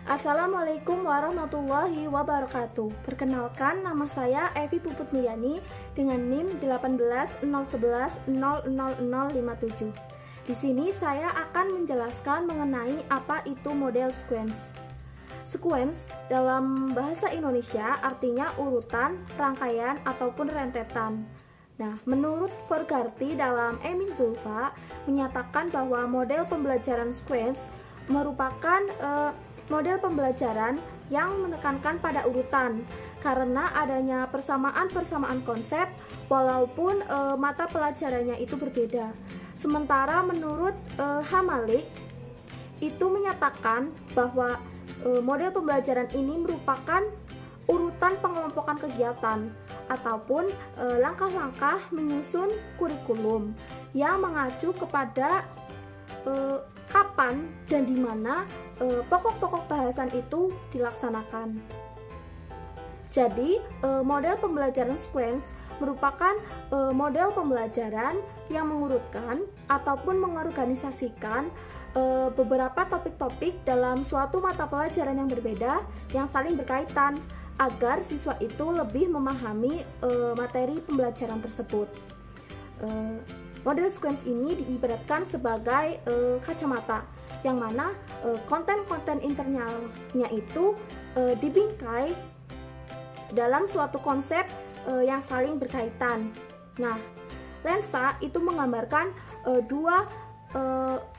Assalamualaikum warahmatullahi wabarakatuh. Perkenalkan, nama saya Evi Puput Milyani dengan NIM 1801100057. Di sini saya akan menjelaskan mengenai apa itu model sequence. Sequence dalam bahasa Indonesia artinya urutan, rangkaian, ataupun rentetan. Nah, menurut Forgarty dalam Emil Zulfa menyatakan bahwa model pembelajaran sequence merupakan model pembelajaran yang menekankan pada urutan karena adanya persamaan-persamaan konsep walaupun mata pelajarannya itu berbeda. Sementara menurut Hamalik itu menyatakan bahwa model pembelajaran ini merupakan urutan pengelompokan kegiatan ataupun langkah-langkah menyusun kurikulum yang mengacu kepada kapan dan di mana pokok-pokok bahasan itu dilaksanakan. Jadi, model pembelajaran sequence merupakan model pembelajaran yang mengurutkan ataupun mengorganisasikan beberapa topik-topik dalam suatu mata pelajaran yang berbeda yang saling berkaitan agar siswa itu lebih memahami materi pembelajaran tersebut. Model sequence ini diibaratkan sebagai kacamata, yang mana konten-konten internalnya itu dibingkai dalam suatu konsep yang saling berkaitan. Nah, lensa itu menggambarkan dua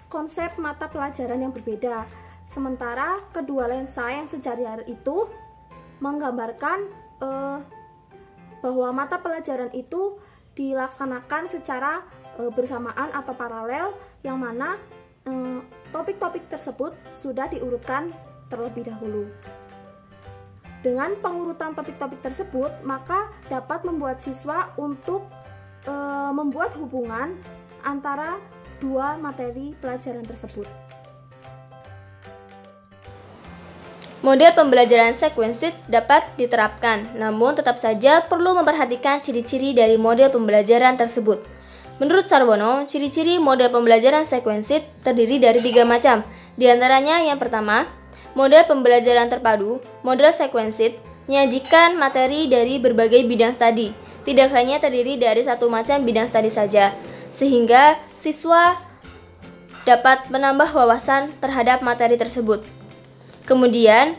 konsep mata pelajaran yang berbeda, sementara kedua lensa yang sejajar itu menggambarkan bahwa mata pelajaran itu dilaksanakan secara bersamaan atau paralel, yang mana topik-topik tersebut sudah diurutkan terlebih dahulu. Dengan pengurutan topik-topik tersebut, maka dapat membuat siswa untuk membuat hubungan antara dua materi pelajaran tersebut. Model pembelajaran sequenced dapat diterapkan, namun tetap saja perlu memperhatikan ciri-ciri dari model pembelajaran tersebut. Menurut Sarwono, ciri-ciri model pembelajaran sequenced terdiri dari 3 macam. Di antaranya yang pertama, model pembelajaran terpadu. Model sequenced menyajikan materi dari berbagai bidang studi, tidak hanya terdiri dari satu macam bidang studi saja, sehingga siswa dapat menambah wawasan terhadap materi tersebut. Kemudian,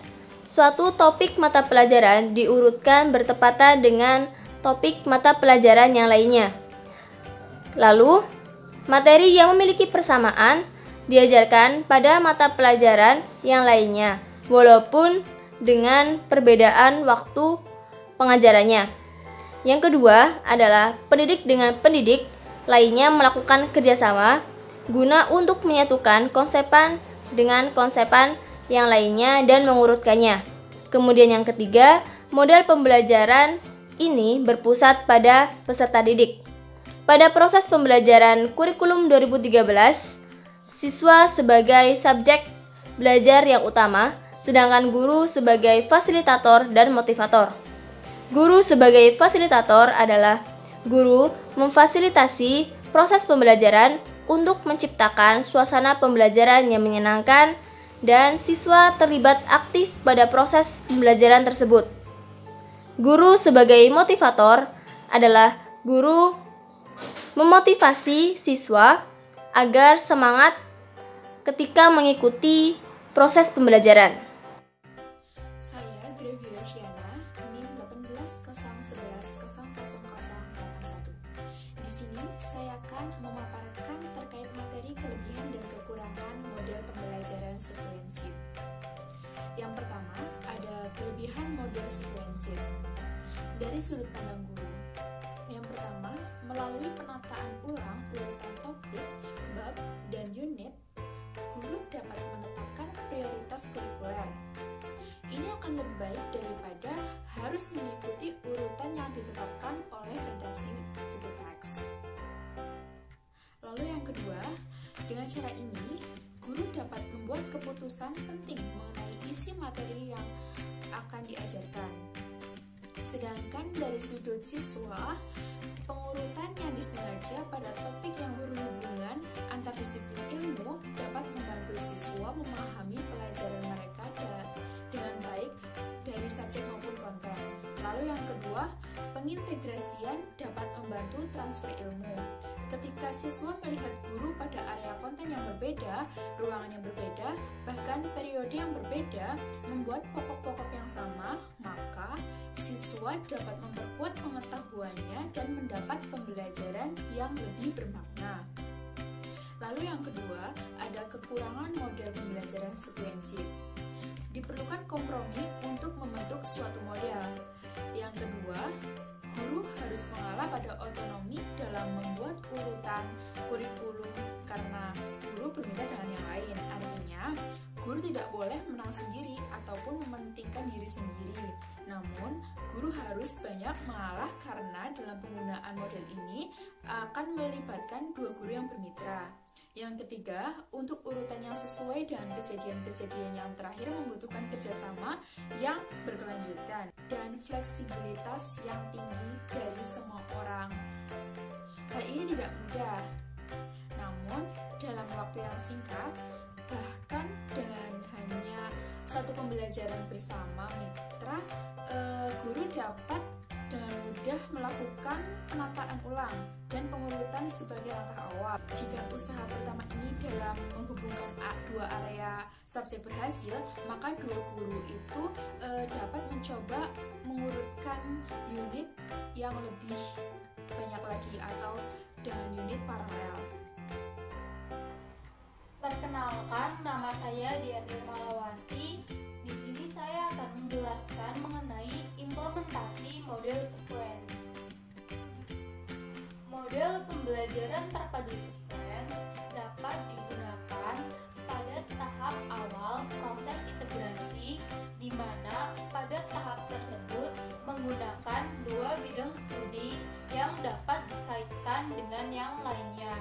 suatu topik mata pelajaran diurutkan bertepatan dengan topik mata pelajaran yang lainnya. Lalu, materi yang memiliki persamaan diajarkan pada mata pelajaran yang lainnya, walaupun dengan perbedaan waktu pengajarannya. Yang kedua adalah pendidik dengan pendidik lainnya melakukan kerjasama guna untuk menyatukan konsepan dengan konsepan yang lainnya dan mengurutkannya. Kemudian yang ketiga, model pembelajaran ini berpusat pada peserta didik. Pada proses pembelajaran kurikulum 2013, siswa sebagai subjek belajar yang utama, sedangkan guru sebagai fasilitator dan motivator. Guru sebagai fasilitator adalah guru memfasilitasi proses pembelajaran untuk menciptakan suasana pembelajaran yang menyenangkan dan siswa terlibat aktif pada proses pembelajaran tersebut. Guru sebagai motivator adalah guru memotivasi siswa agar semangat ketika mengikuti proses pembelajaran. Saya Grevia Shiana, NIM 1801100081. Di sini saya akan memaparkan terkait materi kelebihan dan kekurangan model pembelajaran sequenced. Yang pertama, ada kelebihan model sequenced. Dari sudut pandang guru, yang pertama, melalui penataan ulang urutan topik, bab, dan unit, guru dapat menetapkan prioritas kurikuler. Ini akan lebih baik daripada harus mengikuti urutan yang ditetapkan oleh redaksi buku teks. Lalu yang kedua, dengan cara ini, guru dapat membuat keputusan penting mengenai isi materi yang akan diajarkan. Sedangkan dari sudut siswa, pengurutan yang disengaja pada topik yang berhubungan antar disiplin ilmu dapat membantu siswa memahami pelajaran mereka dari subjek maupun konten. Lalu yang kedua, pengintegrasian dapat membantu transfer ilmu. Ketika siswa melihat guru pada area konten yang berbeda, ruangan yang berbeda, bahkan periode yang berbeda, membuat pokok-pokok yang sama, maka siswa dapat memperkuat pengetahuannya dan mendapat pembelajaran yang lebih bermakna. Lalu yang kedua, ada kekurangan model pembelajaran sekuensif. Diperlukan kompromi untuk membentuk suatu model. Yang kedua, guru harus mengalah pada otonomi dalam membuat urutan kurikulum karena guru berbeda dengan yang lain. Artinya, guru tidak boleh menang sendiri ataupun mementingkan diri sendiri. Namun, guru harus banyak mengalah karena dalam penggunaan model ini akan melibatkan dua guru yang bermitra. Yang ketiga, untuk urutan yang sesuai dengan kejadian-kejadian yang terakhir membutuhkan kerjasama yang berkelanjutan dan fleksibilitas yang tinggi dari semua orang. Hal ini tidak mudah, namun dalam waktu yang singkat, bahkan dengan hanya satu pembelajaran bersama mitra, guru dapat dengan mudah melakukan penataan ulang dan pengurutan sebagai langkah awal. Jika usaha pertama ini dalam menghubungkan dua area subjek berhasil, maka dua guru itu dapat mencoba mengurutkan unit yang lebih banyak lagi atau dengan unit paralel. Perkenalkan, nama saya Dianir Malawati. Di sini saya akan menjelaskan mengenai implementasi model sequence. Model pembelajaran terpadu sequence dapat digunakan pada tahap awal proses integrasi, di mana pada tahap tersebut menggunakan dua bidang studi yang dapat dikaitkan dengan yang lainnya.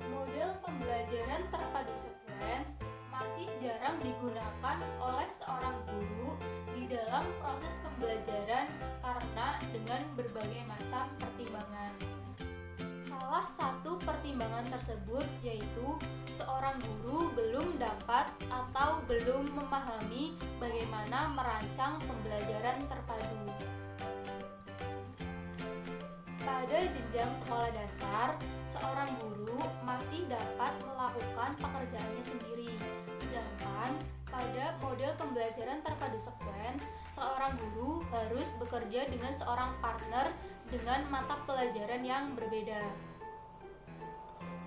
Model pembelajaran terpadu sequence masih jarang digunakan oleh seorang guru di dalam proses pembelajaran karena dengan berbagai macam pertimbangan. Salah satu pertimbangan tersebut yaitu seorang guru belum dapat atau belum memahami bagaimana merancang pembelajaran terpadu. Pada jenjang sekolah dasar, seorang guru masih dapat melakukan pekerjaannya sendiri. Sedangkan pada model pembelajaran terpadu sequence, seorang guru harus bekerja dengan seorang partner dengan mata pelajaran yang berbeda.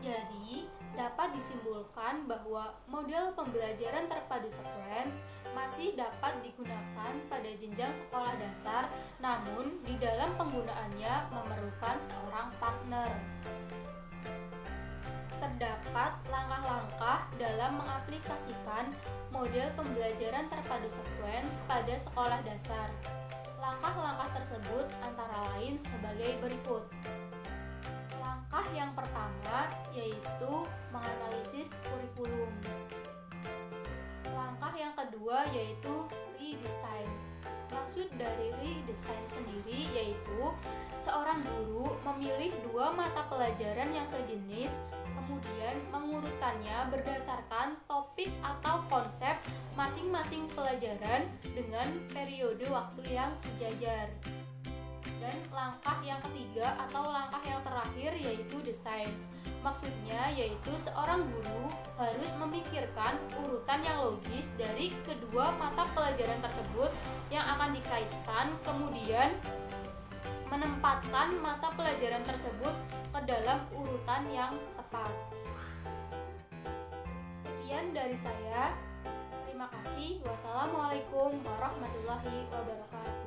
Jadi, dapat disimpulkan bahwa model pembelajaran terpadu sequence masih dapat digunakan pada jenjang sekolah dasar, namun di dalam penggunaannya memerlukan seorang partner. Terdapat langkah-langkah dalam mengaplikasikan model pembelajaran terpadu sequence pada sekolah dasar. Langkah-langkah tersebut antara lain sebagai berikut. Langkah yang pertama yaitu menganalisis kurikulum. Langkah yang kedua yaitu redesign. Maksud dari redesign sendiri yaitu seorang guru memilih dua mata pelajaran yang sejenis, kemudian mengurutkannya berdasarkan topik atau konsep masing-masing pelajaran dengan periode waktu yang sejajar. Dan langkah yang ketiga atau langkah yang terakhir yaitu desain. Maksudnya yaitu seorang guru harus memikirkan urutan yang logis dari kedua mata pelajaran tersebut yang akan dikaitkan, kemudian menempatkan mata pelajaran tersebut ke dalam urutan yang tepat. Sekian dari saya. Terima kasih. Wassalamualaikum warahmatullahi wabarakatuh.